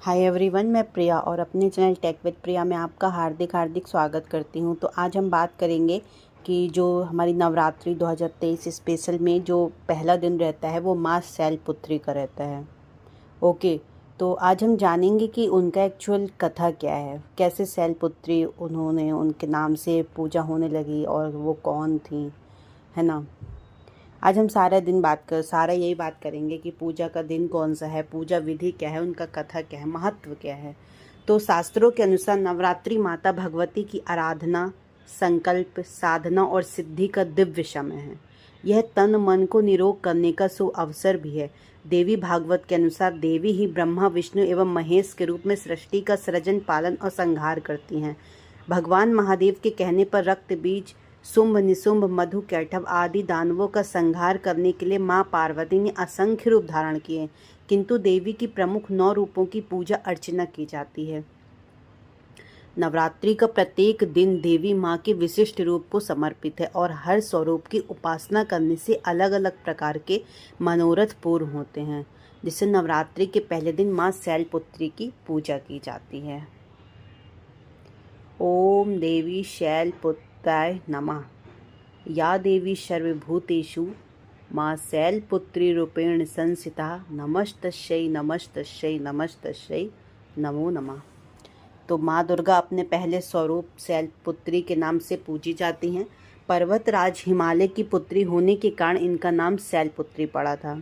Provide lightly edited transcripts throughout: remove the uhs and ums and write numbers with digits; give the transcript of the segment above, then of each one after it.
Hi everyone, मैं प्रिया और अपने चैनल टेक विद प्रिया में आपका हार्दिक हार्दिक स्वागत करती हूं। तो आज हम बात करेंगे कि जो हमारी नवरात्रि 2023 स्पेशल में जो पहला दिन रहता है वो माँ शैलपुत्री का रहता है। ओके, तो आज हम जानेंगे कि उनका एक्चुअल कथा क्या है, कैसे शैलपुत्री उन्होंने उनके नाम से पूजा होने लगी और वो कौन थी, है ना। आज हम सारा यही बात करेंगे कि पूजा का दिन कौन सा है, पूजा विधि क्या है, उनका कथा क्या है, महत्व क्या है। तो शास्त्रों के अनुसार नवरात्रि माता भगवती की आराधना, संकल्प, साधना और सिद्धि का दिव्य समय है। यह तन मन को निरोग करने का शुभ अवसर भी है। देवी भागवत के अनुसार देवी ही ब्रह्मा, विष्णु एवं महेश के रूप में सृष्टि का सृजन, पालन और संहार करती हैं। भगवान महादेव के कहने पर रक्त बीज, शुंभ निशुंभ, मधु कैटभ आदि दानवों का संहार करने के लिए मां पार्वती ने असंख्य रूप धारण किए, किंतु देवी की प्रमुख 9 रूपों की पूजा अर्चना की जाती है। नवरात्रि का प्रत्येक दिन देवी मां के विशिष्ट रूप को समर्पित है और हर स्वरूप की उपासना करने से अलग अलग प्रकार के मनोरथ पूर्ण होते हैं, जिससे नवरात्रि के पहले दिन मां शैलपुत्री की पूजा की जाती है। ओम देवी शैलपुत्राय नमः। या देवी सर्वभूतेषु मां शैलपुत्री रूपेण संस्थिता। नमस्तस्यै नमस्तस्यै नमस्तस्यै नमो नमः। तो माँ दुर्गा अपने पहले स्वरूप शैलपुत्री के नाम से पूजी जाती हैं। पर्वतराज हिमालय की पुत्री होने के कारण इनका नाम शैलपुत्री पड़ा था।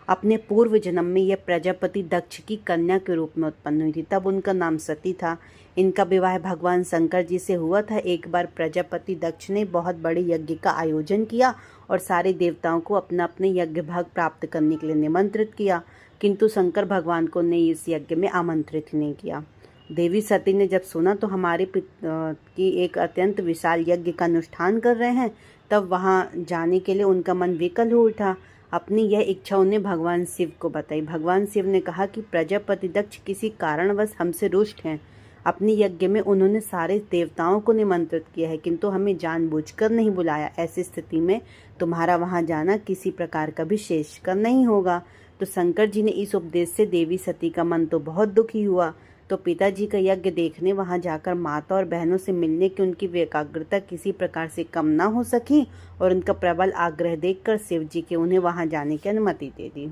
अपने पूर्व जन्म में यह प्रजापति दक्ष की कन्या के रूप में उत्पन्न हुई थी, तब उनका नाम सती था। इनका विवाह भगवान शंकर जी से हुआ था। एक बार प्रजापति दक्ष ने बहुत बड़े यज्ञ का आयोजन किया और सारे देवताओं को अपना अपने यज्ञ भाग प्राप्त करने के लिए निमंत्रित किया, किंतु शंकर भगवान को ने इस यज्ञ में आमंत्रित नहीं किया। देवी सती ने जब सुना तो हमारे की एक अत्यंत विशाल यज्ञ का अनुष्ठान कर रहे हैं, तब वहाँ जाने के लिए उनका मन विकल हो उठा। अपनी यह इच्छा उन्हें भगवान शिव को बताई। भगवान शिव ने कहा कि प्रजापति दक्ष किसी कारणवश हमसे रुष्ट हैं। अपने यज्ञ में उन्होंने सारे देवताओं को निमंत्रित किया है, किंतु हमें जानबूझकर नहीं बुलाया। ऐसी स्थिति में तुम्हारा वहां जाना किसी प्रकार का भी श्रेयस्कर नहीं होगा। तो शंकर जी ने इस उपदेश से देवी सती का मन तो बहुत दुखी हुआ। तो पिताजी का यज्ञ देखने वहां जाकर माता और बहनों से मिलने की उनकी एकाग्रता किसी प्रकार से कम न हो सकी और उनका प्रबल आग्रह देखकर शिव जी के उन्हें वहां जाने की अनुमति दे दी।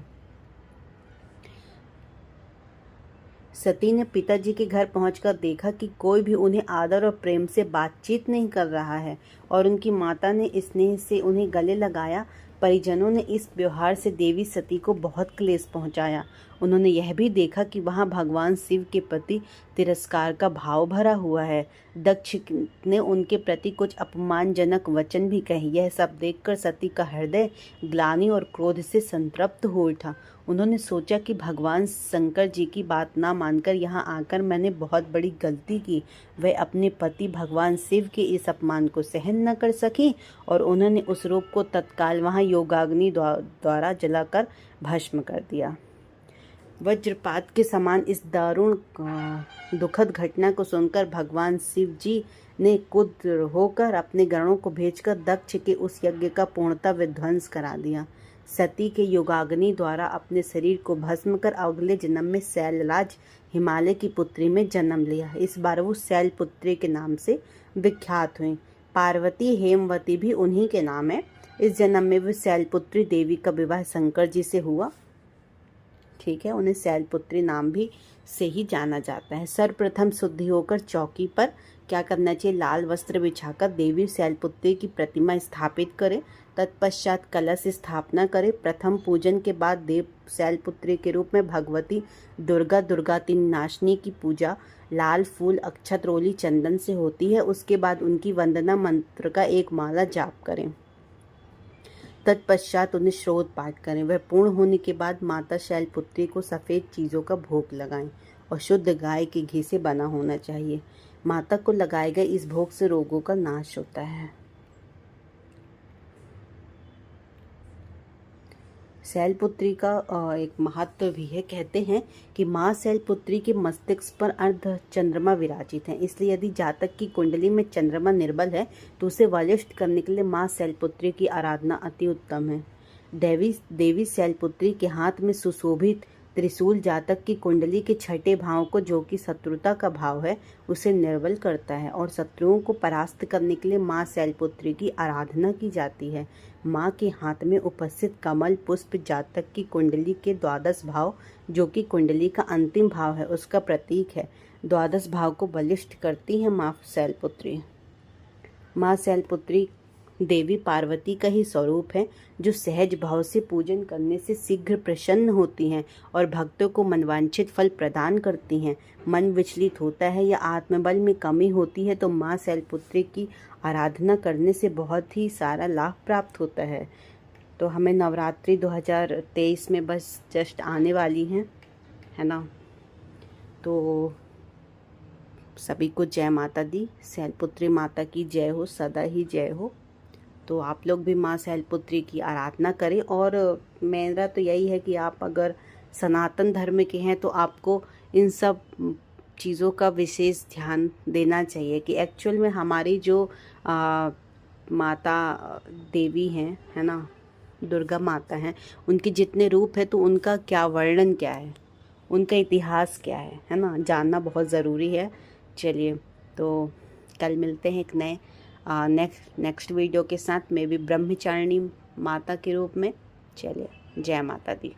सती ने पिताजी के घर पहुंचकर देखा कि कोई भी उन्हें आदर और प्रेम से बातचीत नहीं कर रहा है और उनकी माता ने स्नेह से उन्हें गले लगाया। परिजनों ने इस व्यवहार से देवी सती को बहुत क्लेश पहुंचाया। उन्होंने यह भी देखा कि वहां भगवान शिव के प्रति तिरस्कार का भाव भरा हुआ है। दक्ष ने उनके प्रति कुछ अपमानजनक वचन भी कहे। यह सब देखकर सती का हृदय ग्लानि और क्रोध से संतृप्त हो उठा। उन्होंने सोचा कि भगवान शंकर जी की बात ना मानकर यहाँ आकर मैंने बहुत बड़ी गलती की। वह अपने पति भगवान शिव के इस अपमान को सहन न कर सकी और उन्होंने उस रूप को तत्काल वहाँ योगाग्नि द्वारा जलाकर भस्म कर दिया। वज्रपात के समान इस दारुण दुखद घटना को सुनकर भगवान शिव जी ने क्रुद्ध होकर अपने गणों को भेजकर दक्ष के उस यज्ञ का पूर्णतः विध्वंस करा दिया। सती के योगाग्नि द्वारा अपने शरीर को भस्म कर अगले जन्म में शैलराज हिमालय की पुत्री में जन्म लिया। इस बार वो शैलपुत्री के नाम से विख्यात हुई। पार्वती हेमवती भी उन्हीं के नाम है। इस जन्म में वो शैलपुत्री देवी का विवाह शंकर जी से हुआ। ठीक है, उन्हें शैलपुत्री नाम भी से ही जाना जाता है। सर्वप्रथम शुद्धि होकर चौकी पर क्या करना चाहिए, लाल वस्त्र बिछाकर देवी शैलपुत्री की प्रतिमा स्थापित करें। तत्पश्चात कलश स्थापना करें। प्रथम पूजन के बाद देव शैलपुत्री के रूप में भगवती दुर्गा नाशनी की पूजा लाल फूल, अक्षत, रोली, चंदन से होती है। उसके बाद उनकी वंदना मंत्र का एक माला जाप करें। तत्पश्चात उन्हें श्रोत पाठ करें। वह पूर्ण होने के बाद माता शैलपुत्री को सफ़ेद चीज़ों का भोग लगाएं और शुद्ध गाय के घी से बना होना चाहिए। माता को लगाए गए इस भोग से रोगों का नाश होता है। शैलपुत्री का एक महत्व भी है। कहते हैं कि माँ शैलपुत्री के मस्तिष्क पर अर्ध चंद्रमा विराजित है, इसलिए यदि जातक की कुंडली में चंद्रमा निर्बल है तो उसे बलिष्ठ करने के लिए माँ शैलपुत्री की आराधना अति उत्तम है। देवी शैलपुत्री के हाथ में सुशोभित त्रिशूल जातक की कुंडली के छठे भाव को, जो कि शत्रुता का भाव है, उसे निर्बल करता है और शत्रुओं को परास्त करने के लिए माँ शैलपुत्री की आराधना की जाती है। माँ के हाथ में उपस्थित कमल पुष्प जातक की कुंडली के 12 भाव, जो कि कुंडली का अंतिम भाव है, उसका प्रतीक है। 12 भाव को बलिष्ठ करती है माँ शैलपुत्री। माँ शैलपुत्री देवी पार्वती का ही स्वरूप है, जो सहज भाव से पूजन करने से शीघ्र प्रसन्न होती हैं और भक्तों को मनवांछित फल प्रदान करती हैं। मन विचलित होता है या आत्मबल में कमी होती है तो माँ शैलपुत्री की आराधना करने से बहुत ही सारा लाभ प्राप्त होता है। तो हमें नवरात्रि 2023 में बस जस्ट आने वाली हैं, है ना। तो सभी को जय माता दी। शैलपुत्री माता की जय हो, सदा ही जय हो। तो आप लोग भी माँ शैलपुत्री की आराधना करें। और मेरा तो यही है कि आप अगर सनातन धर्म के हैं तो आपको इन सब चीज़ों का विशेष ध्यान देना चाहिए कि एक्चुअल में हमारी जो माता देवी हैं, है ना, दुर्गा माता हैं, उनके जितने रूप है तो उनका क्या वर्णन क्या है, उनका इतिहास क्या है ना, जानना बहुत ज़रूरी है। चलिए, तो कल मिलते हैं एक नए नेक्स्ट वीडियो के साथ, मैं भी ब्रह्मचारिणी माता के रूप में। चलिए, जय माता दी।